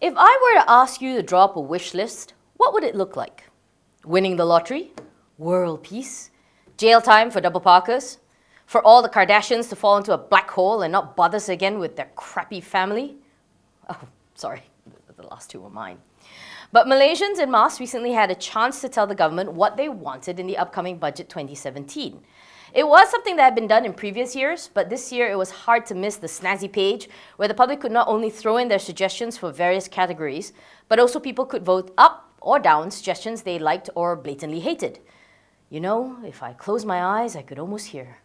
If I were to ask you to draw up a wish list, what would it look like? Winning the lottery? World peace? Jail time for double parkers? For all the Kardashians to fall into a black hole and not bother us again with their crappy family? Oh, sorry, the last two were mine. But Malaysians en masse recently had a chance to tell the government what they wanted in the upcoming budget 2017. It was something that had been done in previous years, but this year it was hard to miss the snazzy page where the public could not only throw in their suggestions for various categories, but also people could vote up or down suggestions they liked or blatantly hated. You know, if I closed my eyes, I could almost hear.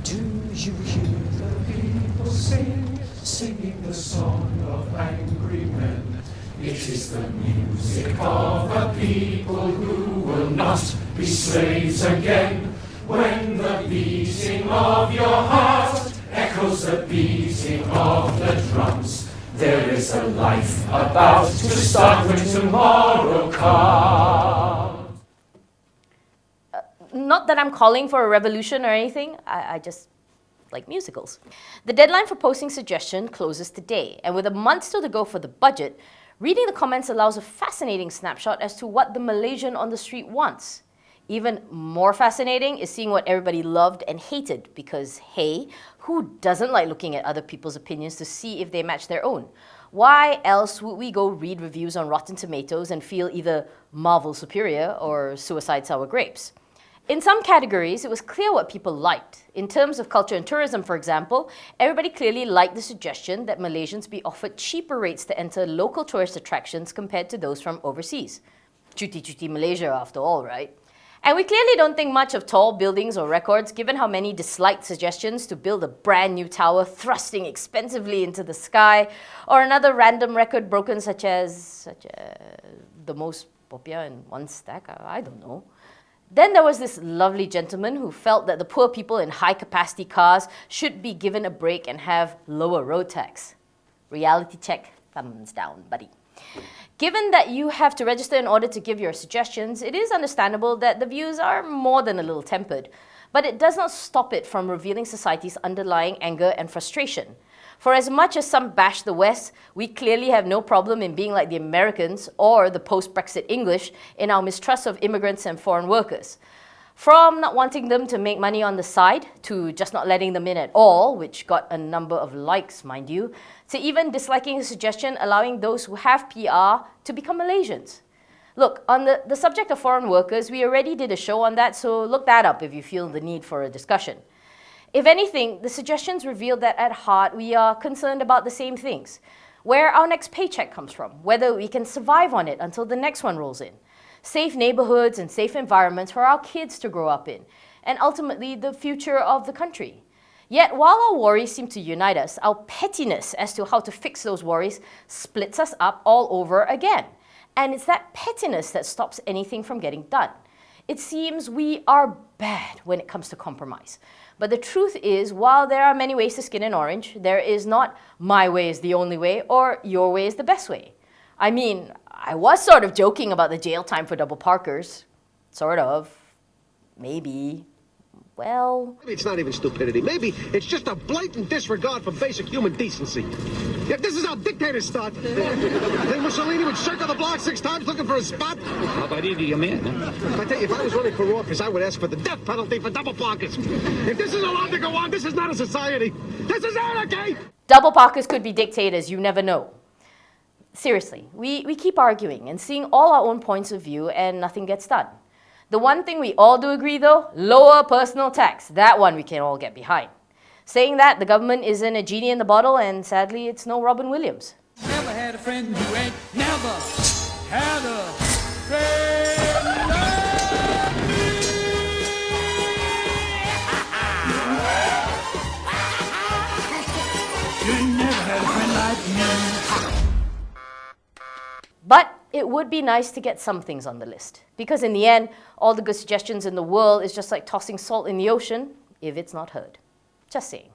Do you hear the people sing, singing the song of angry men? It is the music of the people who will not be slaves again. When the beating of your heart echoes the beating of the drums, there is a life about to start when tomorrow comes. Not that I'm calling for a revolution or anything, I just like musicals. The deadline for posting suggestion closes today, and with a month still to go for the budget, reading the comments allows a fascinating snapshot as to what the Malaysian on the street wants. Even more fascinating is seeing what everybody loved and hated because, hey, who doesn't like looking at other people's opinions to see if they match their own? Why else would we go read reviews on Rotten Tomatoes and feel either Marvel superior or Suicide Sour Grapes? In some categories, it was clear what people liked. In terms of culture and tourism, for example, everybody clearly liked the suggestion that Malaysians be offered cheaper rates to enter local tourist attractions compared to those from overseas. Cuti-cuti Malaysia, after all, right? And we clearly don't think much of tall buildings or records, given how many disliked suggestions to build a brand new tower thrusting expensively into the sky, or another random record broken such as the most popiah in one stack, I don't know. Then there was this lovely gentleman who felt that the poor people in high-capacity cars should be given a break and have lower road tax. Reality check, thumbs down, buddy. Given that you have to register in order to give your suggestions, it is understandable that the views are more than a little tempered, but it does not stop it from revealing society's underlying anger and frustration. For as much as some bash the West, we clearly have no problem in being like the Americans or the post-Brexit English in our mistrust of immigrants and foreign workers. From not wanting them to make money on the side, to just not letting them in at all, which got a number of likes, mind you, to even disliking a suggestion allowing those who have PR to become Malaysians. Look, on the subject of foreign workers, we already did a show on that, so look that up if you feel the need for a discussion. If anything, the suggestions revealed that at heart we are concerned about the same things. Where our next paycheck comes from, whether we can survive on it until the next one rolls in. Safe neighborhoods and safe environments for our kids to grow up in, and ultimately the future of the country. Yet while our worries seem to unite us, our pettiness as to how to fix those worries splits us up all over again. And it's that pettiness that stops anything from getting done. It seems we are bad when it comes to compromise. But the truth is, while there are many ways to skin an orange, there is not my way is the only way or your way is the best way. I mean, I was sort of joking about the jail time for double parkers. Sort of. Maybe. Well... Maybe it's not even stupidity. Maybe it's just a blatant disregard for basic human decency. Yeah, this is how dictators start. Think Mussolini would circle the block 6 times looking for a spot? How about either your man, huh? I tell you, if I was running for office, I would ask for the death penalty for double parkers. If this is allowed to go on, this is not a society. This is anarchy! Double parkers could be dictators, you never know. Seriously, we keep arguing and seeing all our own points of view and nothing gets done. The one thing we all do agree though, lower personal tax. That one we can all get behind. Saying that, the government isn't a genie in the bottle and sadly it's no Robin Williams. Never had a friend who ain't never had a friend like me. You never had a friend like me. But it would be nice to get some things on the list. Because in the end, all the good suggestions in the world is just like tossing salt in the ocean if it's not heard. Just saying.